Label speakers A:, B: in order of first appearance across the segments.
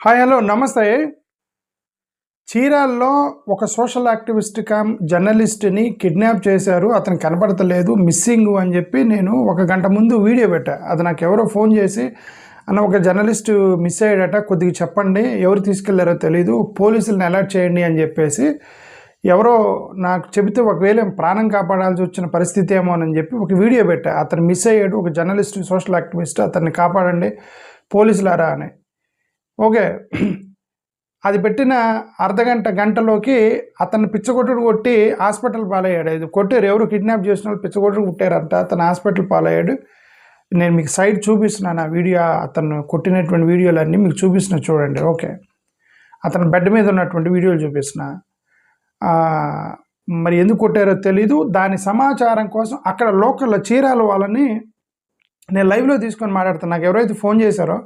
A: Hi hello నమస్తే. చీరాల్లో ఒక సోషల్ యాక్టివిస్ట్ కమ్ జర్నలిస్ట్ని కిడ్నాప్ చేశారు, అతను కనపడతలేదు, మిస్సింగ్ అని చెప్పి నేను ఒక గంట ముందు వీడియో పెట్టా. అది నాకు ఎవరో ఫోన్ చేసి, అన్న ఒక జర్నలిస్ట్ మిస్ అయ్యాడట, కొద్దిగా చెప్పండి, ఎవరు తీసుకెళ్లారో తెలీదు, పోలీసులను అలర్ట్ చేయండి అని చెప్పేసి ఎవరో నాకు చెబితే ఒకవేళ ప్రాణం కాపాడాల్సి వచ్చిన పరిస్థితి ఏమో అని చెప్పి ఒక వీడియో పెట్టా. అతను మిస్ అయ్యాడు, ఒక జర్నలిస్ట్ సోషల్ యాక్టివిస్ట్, అతన్ని కాపాడండి పోలీసులారా అని. ఓకే, అది పెట్టిన గంటలోకి అతను పిచ్చగొట్టుడు కొట్టి హాస్పిటల్ పాలయ్యాడు. ఇది కొట్టారు, ఎవరు కిడ్నాప్ చేసిన వాళ్ళు పిచ్చగొట్టుడు కొట్టారంట, అతను హాస్పిటల్ పాలయ్యాడు. నేను మీకు సైడ్ చూపిస్తున్నాను, ఆ వీడియో, అతను కొట్టినటువంటి వీడియోలన్నీ మీకు చూపిస్తున్నా చూడండి. ఓకే, అతను బెడ్ మీద ఉన్నటువంటి వీడియోలు చూపిస్తున్నా. మరి ఎందుకు కొట్టారో తెలీదు. దాని సమాచారం కోసం అక్కడ లోకల్ చీరాల వాళ్ళని నేను లైవ్లో తీసుకొని మాట్లాడుతాను. నాకు ఎవరైతే ఫోన్ చేశారో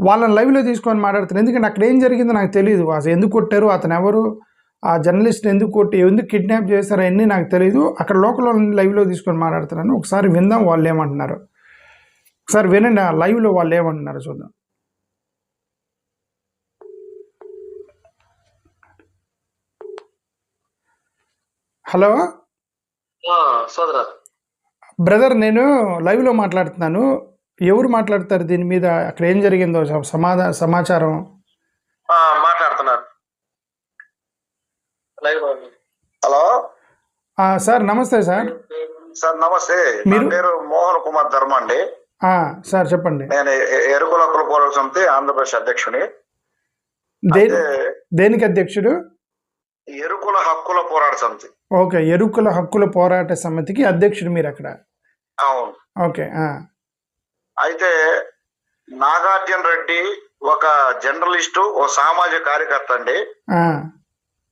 A: వాళ్ళని లైవ్లో తీసుకొని మాట్లాడుతాను. ఎందుకంటే అక్కడ ఏం జరిగిందో నాకు తెలియదు. అసలు ఎందుకు కొట్టారు, అతను ఎవరు, ఆ జర్నలిస్ట్ ఎందుకు కొట్టి, ఎందుకు కిడ్నాప్ చేశారో అన్నీ నాకు తెలియదు. అక్కడ లోకల్ వాళ్ళని లైవ్లో తీసుకొని మాట్లాడుతున్నాను. ఒకసారి విందాం వాళ్ళు ఏమంటున్నారు. ఒకసారి వినండి, ఆ లైవ్లో వాళ్ళు ఏమంటున్నారు చూద్దాం. హలో బ్రదర్, నేను లైవ్లో మాట్లాడుతున్నాను. ఎవరు మాట్లాడతారు దీని మీద, అక్కడ ఏం జరిగిందో సమాచారం
B: మాట్లాడుతున్నారు. హలో
A: సార్, నమస్తే సార్.
B: సార్ నమస్తే, నా పేరు మోహన్ కుమార్ ధర్మ అండి.
A: సార్ చెప్పండి.
B: నేను ఎరుకుల హక్కుల పోరాట సమితి ఆంధ్రప్రదేశ్ అధ్యక్షుని.
A: దేనికి అధ్యక్షుడు?
B: ఎరుకుల హక్కుల పోరాట సమితి.
A: ఓకే, ఎరుకుల హక్కుల పోరాట సమితికి అధ్యక్షుడు మీరు అక్కడ?
B: అవును.
A: ఓకే.
B: అయితే నాగార్జున రెడ్డి ఒక జర్నలిస్టు, ఓ సామాజిక కార్యకర్త అండి.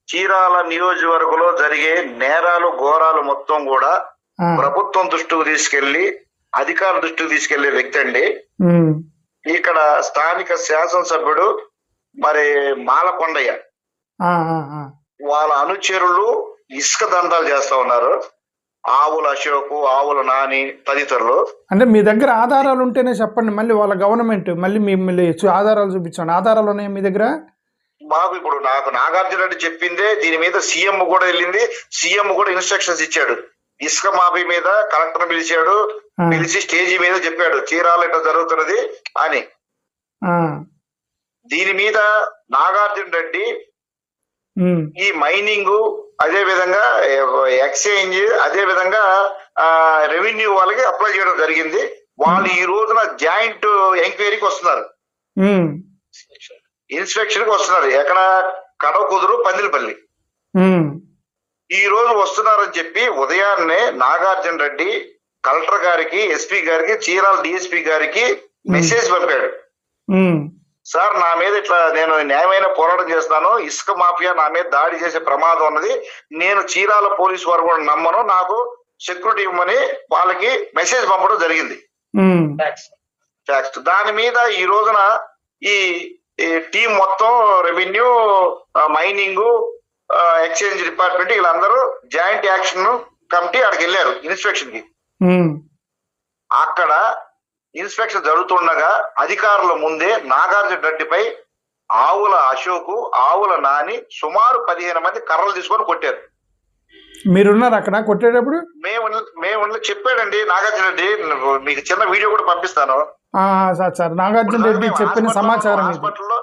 B: చీరాల నియోజకవర్గంలో జరిగే నేరాలు ఘోరాలు మొత్తం కూడా ప్రభుత్వం దృష్టికి తీసుకెళ్లి, అధికార దృష్టికి తీసుకెళ్లే వ్యక్తి అండి. ఇక్కడ స్థానిక శాసనసభ్యుడు మరి మాలకొండయ్య, వాళ్ళ అనుచరులు ఇసుక దందాలు చేస్తా ఉన్నారు. ఆవుల అశోకు, ఆవుల నాని తదితరులు.
A: అంటే మీ దగ్గర ఆధారాలు ఉంటేనే చెప్పండి, మళ్ళీ వాళ్ళ గవర్నమెంట్ మళ్ళీ మిమ్మల్ని ఆధారాలు చూపించండి. ఆధారాలు ఉన్నాయి మీ దగ్గర?
B: బాబు, ఇప్పుడు నాకు నాగార్జున రెడ్డి చెప్పిందే దీని మీద సీఎం కూడా వెళ్ళింది. సీఎం కూడా ఇన్స్ట్రక్షన్స్ ఇచ్చాడు. ఇసుక మాఫీ మీద కలెక్టర్ పిలిచాడు, పిలిచి స్టేజీ మీద చెప్పాడు చీరాల ఇట్లా జరుగుతున్నది అని. దీని మీద నాగార్జున రెడ్డి ఈ మైనింగ్, అదే విధంగా ఎక్స్చేంజ్, అదే విధంగా రెవెన్యూ వాళ్ళకి అప్లై చేయడం జరిగింది. వాళ్ళు ఈ రోజున జాయింట్ ఎంక్వైరీకి వస్తున్నారు, ఇన్స్పెక్షన్ కి వస్తున్నారు. ఎక్కడ? కడవకుదురు, పందిలపల్లి. ఈ రోజు వస్తున్నారని చెప్పి ఉదయాన్నే నాగార్జున రెడ్డి కలెక్టర్ గారికి, ఎస్పీ గారికి, చీరాల డిఎస్పీ గారికి మెసేజ్ పంపాడు. సార్, నా మీద ఇట్లా నేను న్యాయమైన పోరాటం చేస్తాను, ఇసుక మాఫియా నా మీద దాడి చేసే ప్రమాదం ఉన్నది, నేను చీరాల పోలీసు వారు కూడా నమ్మను, నాకు సెక్యూరిటీ ఇవ్వమని వాళ్ళకి మెసేజ్ పంపడం జరిగింది. దాని మీద ఈ రోజున ఈ టీం మొత్తం రెవెన్యూ, మైనింగ్, ఎక్స్చేంజ్ డిపార్ట్మెంట్ వీళ్ళందరూ జాయింట్ యాక్షన్ కమిటీ అక్కడికి వెళ్ళారు ఇన్స్పెక్షన్ కి. అక్కడ ఇన్స్పెక్షన్ జరుగుతుండగా అధికారుల ముందే నాగార్జున రెడ్డిపై ఆవుల అశోకు, ఆవుల నాని సుమారు 15 మంది కర్రలు తీసుకొని కొట్టారు.
A: మీరున్నారు అక్కడ కొట్టేటప్పుడు?
B: మేము చెప్పాడండి నాగార్జున రెడ్డి, మీకు చిన్న వీడియో కూడా పంపిస్తాను.
A: సార్, నాగార్జున రెడ్డి చెప్పిన సమాచారం
B: హాస్పిటల్లో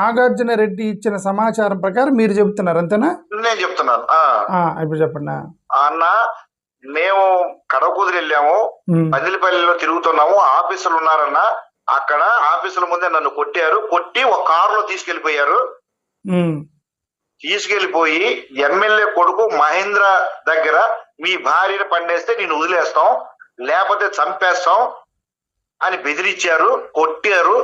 A: నాగార్జున రెడ్డి ఇచ్చిన సమాచారం ప్రకారం మీరు చెబుతున్నారు, అంతేనా?
B: నేను చెప్తున్నాను.
A: ఇప్పుడు చెప్పండి
B: అన్న. మేము కడవకుదురు వెళ్ళాము, పందిలపల్లిలో తిరుగుతున్నాము, ఆఫీసులు ఉన్నారన్న. అక్కడ ఆఫీసుల ముందే నన్ను కొట్టి ఒక కారులో తీసుకెళ్లిపోయారు. తీసుకెళ్లిపోయి ఎమ్మెల్యే కొడుకు మహేంద్ర దగ్గర మీ భార్యను పండేస్తే నేను వదిలేస్తాం, లేకపోతే చంపేస్తాం అని బెదిరించారు, కొట్టారు.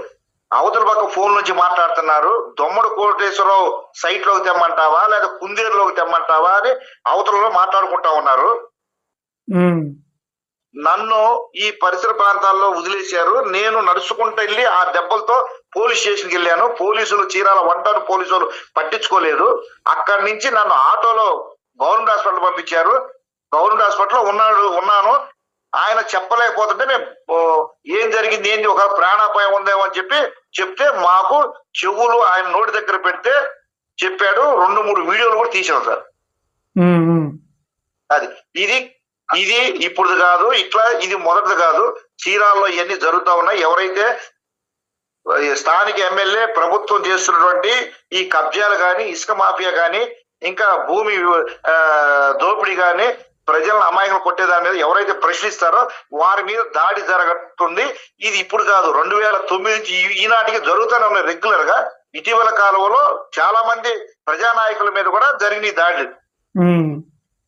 B: అవతల పక్క ఫోన్ నుంచి మాట్లాడుతున్నారు. దొమ్మడు కోటేశ్వరరావు సైట్ లోకి తెమ్మంటావా లేదా కుందేరులోకి తెమ్మంటావా అని అవతలలో మాట్లాడుకుంటా ఉన్నారు. నన్ను ఈ పరిసర ప్రాంతాల్లో వదిలేశారు. నేను నడుచుకుంటూ వెళ్ళి ఆ దెబ్బలతో పోలీస్ స్టేషన్కి వెళ్ళాను. పోలీసులు, చీరాల 1 టౌన్ పోలీసులు పట్టించుకోలేదు. అక్కడి నుంచి నన్ను ఆటోలో గవర్నమెంట్ హాస్పిటల్ పంపించారు. గవర్నమెంట్ హాస్పిటల్లో ఉన్నాను. ఆయన చెప్పలేకపోతుంటే మేము ఏం జరిగింది ఏంది ఒక ప్రాణాపాయం ఉందేమో అని చెప్తే మాకు చెవులు ఆయన నోటి దగ్గర పెడితే చెప్పాడు. 2-3 వీడియోలు కూడా తీసాం సార్. అది ఇది ఇప్పుడు కాదు, ఇది మొదటిది కాదు. చీరాల్లో ఇవన్నీ జరుగుతా ఉన్నాయి. ఎవరైతే స్థానిక ఎమ్మెల్యే ప్రభుత్వం చేస్తున్నటువంటి ఈ కబ్జాలు కానీ, ఇసుక మాఫియా కానీ, ఇంకా భూమి దోపిడీ కానీ, ప్రజలను అమాయకులు కొట్టేదాని మీద ఎవరైతే ప్రశ్నిస్తారో వారి మీద దాడి జరగతుంది. ఇది ఇప్పుడు కాదు, 2009 నుంచి ఈనాటికి జరుగుతూనే ఉన్నాయి రెగ్యులర్ గా. ఇటీవల కాలంలో చాలా మంది ప్రజానాయకుల మీద కూడా జరిగిన దాడులు.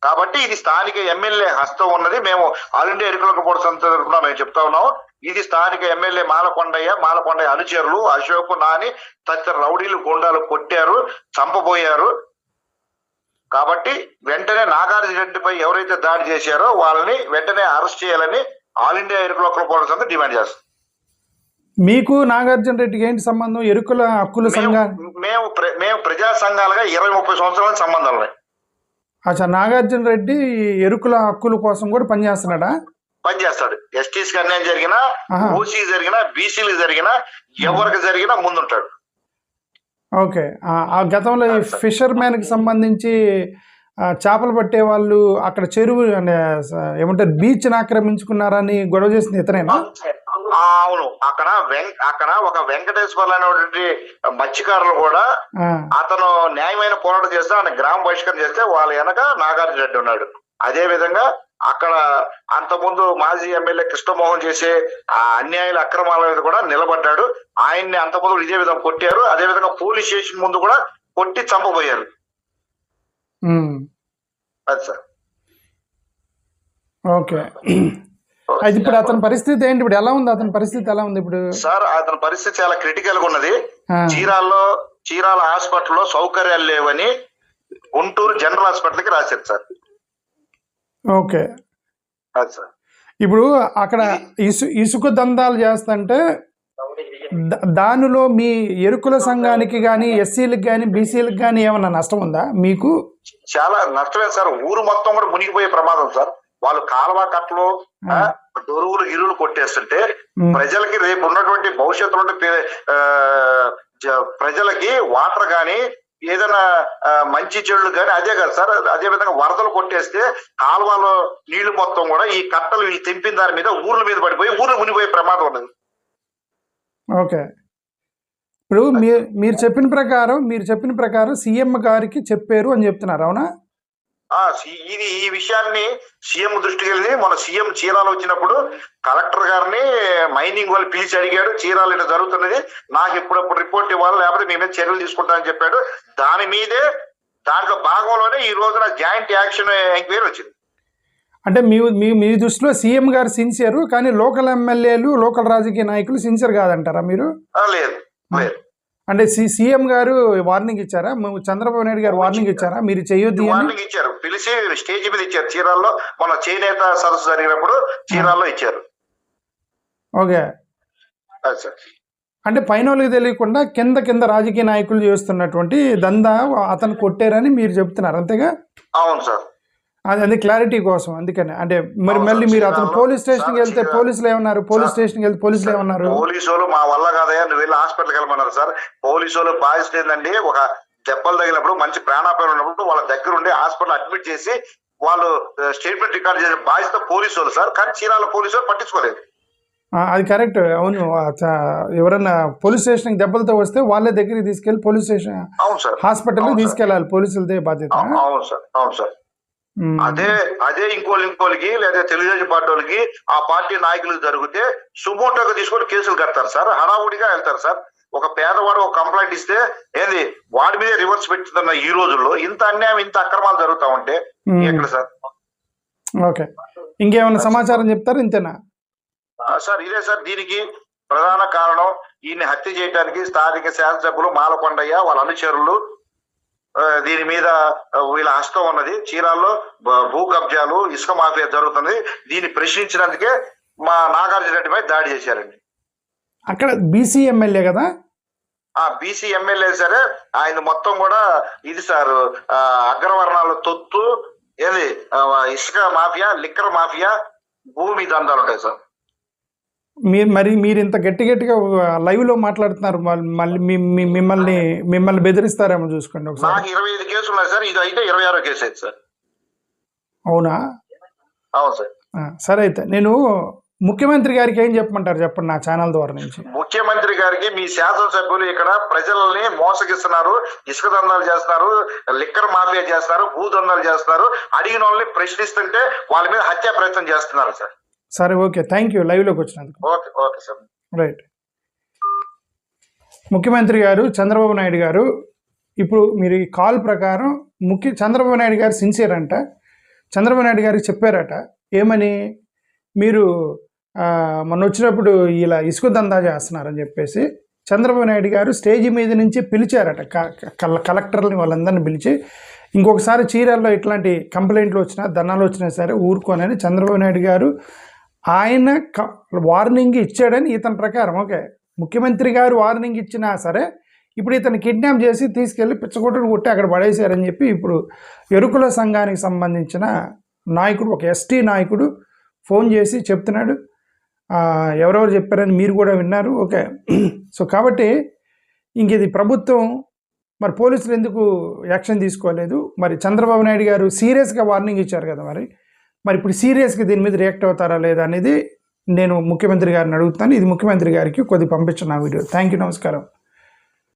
B: కాబట్టి ఇది స్థానిక ఎమ్మెల్యే హస్తం ఉన్నది. మేము ఆల్ ఇండియా ఎరుకల బోర్డు సంస్థ తరఫున మేము చెప్తా ఉన్నాము. ఇది స్థానిక ఎమ్మెల్యే మాలకొండయ్య అనుచరులు అశోక్, నాని తదితర రౌడీలు, గుండాలు కొట్టారు, చంపబోయారు. కాబట్టి వెంటనే నాగార్జున రెడ్డిపై ఎవరైతే దాడి చేశారో వాళ్ళని వెంటనే అరెస్ట్ చేయాలని ఆల్ ఇండియా ఎరుకల బోర్డు సంస్థ డిమాండ్ చేస్తాం.
A: మీకు నాగార్జున రెడ్డికి ఏంటి సంబంధం? ఎరుకల హక్కుల సంఘం
B: మేము ప్రజా సంఘాలుగా 20-30 సంవత్సరాల సంబంధాలు ఉన్నాయి.
A: అచ్చా, నాగార్జున రెడ్డి ఎరుకుల హక్కుల కోసం కూడా పనిచేస్తున్నాడా?
B: పనిచేస్తాడు. ఎస్టీస్కి అన్యాయం జరిగినా, ఓసీ జరిగినా, బీసీలు జరిగినా, ఎవరికి జరిగినా ముందుంటాడు.
A: ఓకే. ఆ గతంలో ఈ ఫిషర్ మ్యాన్ కి సంబంధించి చేపలు పట్టే వాళ్ళు అక్కడ చెరువు ఏమంటారు బీచ్ ఆక్రమించుకున్నారని గొడవ చేసింది ఇతనేనా?
B: అవును. అక్కడ ఒక వెంకటేశ్వర్లు అనేటువంటి మత్స్యకారులు కూడా అతను న్యాయమైన పోరాటం చేస్తే ఆయన గ్రామ బహిష్కరణ చేస్తే వాళ్ళ వెనక నాగార్జున రెడ్డి ఉన్నాడు. అదే విధంగా అక్కడ అంతకుముందు మాజీ ఎమ్మెల్యే కృష్ణమోహన్ చేసే ఆ అన్యాయాల అక్రమాల మీద కూడా నిలబడ్డాడు. ఆయన్ని అంతకుముందు ఇదే విధంగా కొట్టారు. అదే విధంగా పోలీస్ స్టేషన్ ముందు కూడా కొట్టి చంపబోయారు. అది సార్.
A: ఓకే. అది ఇప్పుడు అతని పరిస్థితి ఏంటి? ఇప్పుడు ఎలా ఉంది? అతని పరిస్థితి ఎలా ఉంది ఇప్పుడు?
B: సార్ అతని పరిస్థితి చాలా క్రిటికల్ గా ఉన్నది. చీరాల హాస్పిటల్లో సౌకర్యాలు లేవని గుంటూరు జనరల్ హాస్పిటల్కి రాశారు సార్.
A: ఓకే.
B: అది సార్.
A: ఇప్పుడు అక్కడ ఇసుక దందాలు చేస్తుంటే దానిలో మీ ఎరుకుల సంఘానికి కానీ, ఎస్సీలకు కానీ, బీసీలకు కానీ ఏమన్నా నష్టం ఉందా మీకు?
B: చాలా నష్టమే సార్. ఊరు మొత్తం కూడా మునిగిపోయే ప్రమాదం సార్. వాళ్ళు కాలువ కట్టలు, దొరువులు కొట్టేస్తుంటే ప్రజలకి రేపు ఉన్నటువంటి భవిష్యత్తులో ప్రజలకి వాటర్ గాని ఏదైనా మంచి చెడులు కానీ అదే కాదు సార్. అదే విధంగా వరదలు కొట్టేస్తే కాలువలో నీళ్లు మొత్తం కూడా ఈ కట్టలు ఈ తెంపిన దాని మీద ఊర్ల మీద పడిపోయి ఊర్లు మునిగిపోయే ప్రమాదం ఉన్నది.
A: ఓకే. ఇప్పుడు మీరు చెప్పిన ప్రకారం సీఎం గారికి చెప్పారు అని చెప్తున్నారు, అవునా?
B: ఈ విషయాన్ని సీఎం దృష్టికి వెళ్ళి మన సీఎం చీరాలు వచ్చినప్పుడు కలెక్టర్ గారిని మైనింగ్ వాళ్ళు పిలిచి అడిగాడు. చీరాలు ఇట్లా జరుగుతున్నది, నాకు ఇప్పుడప్పుడు రిపోర్ట్ ఇవ్వాలి, లేకపోతే మీ మీద చర్యలు తీసుకుంటానని చెప్పాడు. దాంట్లో భాగంలోనే ఈ రోజున జాయింట్ యాక్షన్ ఎంక్వైరీ వచ్చింది.
A: అంటే మీ దృష్టిలో సీఎం గారు సిన్సియర్, కానీ లోకల్ ఎమ్మెల్యేలు, లోకల్ రాజకీయ నాయకులు సిన్సియర్ కాదంటారా మీరు?
B: లేదు.
A: అంటే సీఎం గారు వార్నింగ్ ఇచ్చారా? చంద్రబాబు నాయుడు గారు వార్నింగ్ ఇచ్చారా మీరు చేయొద్దు?
B: వార్నింగ్ ఇచ్చారు, పిలిచి స్టేజ్ మీద ఇచ్చారు. చీరాల్లో మన చేనేత సరస్సు జరిగినప్పుడు చీరాల్లో ఇచ్చారు.
A: ఓకే. అంటే పైన వాళ్ళకి తెలియకుండా కింద రాజకీయ నాయకులు చేస్తున్నటువంటి దందా అతను కొట్టారని మీరు చెప్తున్నారు, అంతేగా?
B: అవును సార్.
A: అది క్లారిటీ కోసం, అందుకని. అంటే మళ్ళీ మీరు అతను పోలీస్ స్టేషన్కి వెళ్తే పోలీసులు ఏమన్నారు? పోలీసులు ఏమన్నారు?
B: పోలీసు వాళ్ళు మా వల్ల కాదయ్యా నువ్వు వెళ్ళి హాస్పిటల్కి వెళ్ళమన్నారు సార్. పోలీసు వాళ్ళు బాధ్యత ఏంటండి, ఒక దెబ్బలు తగిలినప్పుడు మంచి ప్రాణాపాయం ఉన్నప్పుడు వాళ్ళ దగ్గర ఉండి హాస్పిటల్ అడ్మిట్ చేసి వాళ్ళు స్టేట్మెంట్ రికార్డ్ చేసే బాధ్యత పోలీసు వాళ్ళు సార్. కానీ చీరాల పోలీసు వాళ్ళు పట్టించుకోలేదు.
A: అది కరెక్ట్. అవును. ఎవరన్నా పోలీస్ స్టేషన్ దెబ్బలతో వస్తే వాళ్ళే దగ్గరికి తీసుకెళ్లి పోలీస్ స్టేషన్ హాస్పిటల్ తీసుకెళ్లాలి, పోలీసులదే బాధ్యత.
B: అవును సార్. అదే ఇంకోళ్ళకి లేదా తెలుగుదేశం పార్టీ వాళ్ళకి ఆ పార్టీ నాయకులకు జరిగితే సుమోటోగా తీసుకొని కేసులు కడతారు సార్, హడావుడిగా వెళ్తారు సార్. ఒక పేదవాడు ఒక కంప్లైంట్ ఇస్తే ఏంది వాడి మీద రివర్స్ పెట్టుతున్న ఈ రోజుల్లో ఇంత అన్యాయం, ఇంత అక్రమాలు జరుగుతా ఉంటే ఎక్కడ సార్?
A: ఓకే. ఇంకేమైనా సమాచారం చెప్తారు? ఇంతేనా
B: సార్? ఇదే సార్. దీనికి ప్రధాన కారణం ఈయన్ని హత్య చేయడానికి స్థానిక శాసనసభ్యులు మాలకొండయ్య వాళ్ళ అనుచరులు, దీని మీద వీళ్ళ హస్తం ఉన్నది. చీరాల్లో భూ కబ్జాలు, ఇసుక మాఫియా జరుగుతుంది. దీన్ని ప్రశ్నించినందుకే మా నాగార్జున రెడ్డిపై దాడి చేశారండి.
A: అక్కడ బీసీ ఎమ్మెల్యే కదా?
B: బీసీ ఎమ్మెల్యే సరే, ఆయన మొత్తం కూడా ఇది సార్ అగ్రవర్ణాలు తొత్తు ఏది ఇసుక మాఫియా, లిక్కర్ మాఫియా, భూమి దందాలు ఉంటాయి సార్.
A: మీరు ఇంత గట్టిగా లైవ్ లో మాట్లాడుతున్నారు, మళ్ళీ మిమ్మల్ని బెదిరిస్తారేమో చూసుకోండి ఒకసారి.
B: నాకు 25 కేసులు ఉన్నాయి సార్, ఇది అయితే 26వ కేసు అయితే సార్.
A: అవునా?
B: అవును సార్.
A: సరే, అయితే నేను ముఖ్యమంత్రి గారికి ఏం చెప్పమంటారు చెప్పండి, నా ఛానల్ ద్వారా నుంచి.
B: ముఖ్యమంత్రి గారికి మీ శాసనసభ్యులు ఇక్కడ ప్రజల్ని మోసగిస్తున్నారు, ఇసుక దందాలు చేస్తున్నారు, లిక్కర్ మాఫియా చేస్తున్నారు, భూ దందాలు చేస్తున్నారు, అడిగిన వాళ్ళని ప్రశ్నిస్తుంటే వాళ్ళ మీద హత్యా ప్రయత్నం చేస్తున్నారు సార్.
A: సరే, ఓకే, థ్యాంక్ యూ లైవ్ లోకి వచ్చినందుకు.
B: Okay okay sir.
A: రైట్. ముఖ్యమంత్రి గారు చంద్రబాబు నాయుడు గారు ఇప్పుడు మీరు ఈ కాల్ ప్రకారం చంద్రబాబు నాయుడు గారు సిన్సియర్ అంట. చంద్రబాబు నాయుడు గారికి చెప్పారట ఏమని, మీరు మొన్న వచ్చినప్పుడు ఇలా ఇసుక దందా చేస్తున్నారని చెప్పేసి చంద్రబాబు నాయుడు గారు స్టేజీ మీద నుంచి పిలిచారట కలెక్టర్ని, వాళ్ళందరినీ పిలిచి ఇంకొకసారి చీరాల్లో ఇట్లాంటి కంప్లైంట్లు వచ్చినా ధర్నాలు వచ్చినా సరే ఊరుకోనని చంద్రబాబు నాయుడు గారు ఆయన వార్నింగ్ ఇచ్చాడని ఇతని ప్రకారం. ఓకే, ముఖ్యమంత్రి గారు వార్నింగ్ ఇచ్చినా సరే ఇప్పుడు ఇతను కిడ్నాప్ చేసి తీసుకెళ్ళి పిచ్చగొట్టుడు కొట్టి అక్కడ పడేశారని చెప్పి ఇప్పుడు ఎరుకుల సంఘానికి సంబంధించిన నాయకుడు, ఒక ఎస్టీ నాయకుడు ఫోన్ చేసి చెప్తున్నాడు. ఎవరెవరు చెప్పారని మీరు కూడా విన్నారు. ఓకే, సో కాబట్టి ఇంక ఇది ప్రభుత్వం, మరి పోలీసులు ఎందుకు యాక్షన్ తీసుకోలేదు? మరి చంద్రబాబు నాయుడు గారు సీరియస్గా వార్నింగ్ ఇచ్చారు కదా, మరి ఇప్పుడు సీరియస్గా దీని మీద రియాక్ట్ అవుతారా లేదా అనేది నేను ముఖ్యమంత్రి గారిని అడుగుతాను. ఇది ముఖ్యమంత్రి గారికి కొద్ది పంపించిన వీడియో. థ్యాంక్ యూ, నమస్కారం.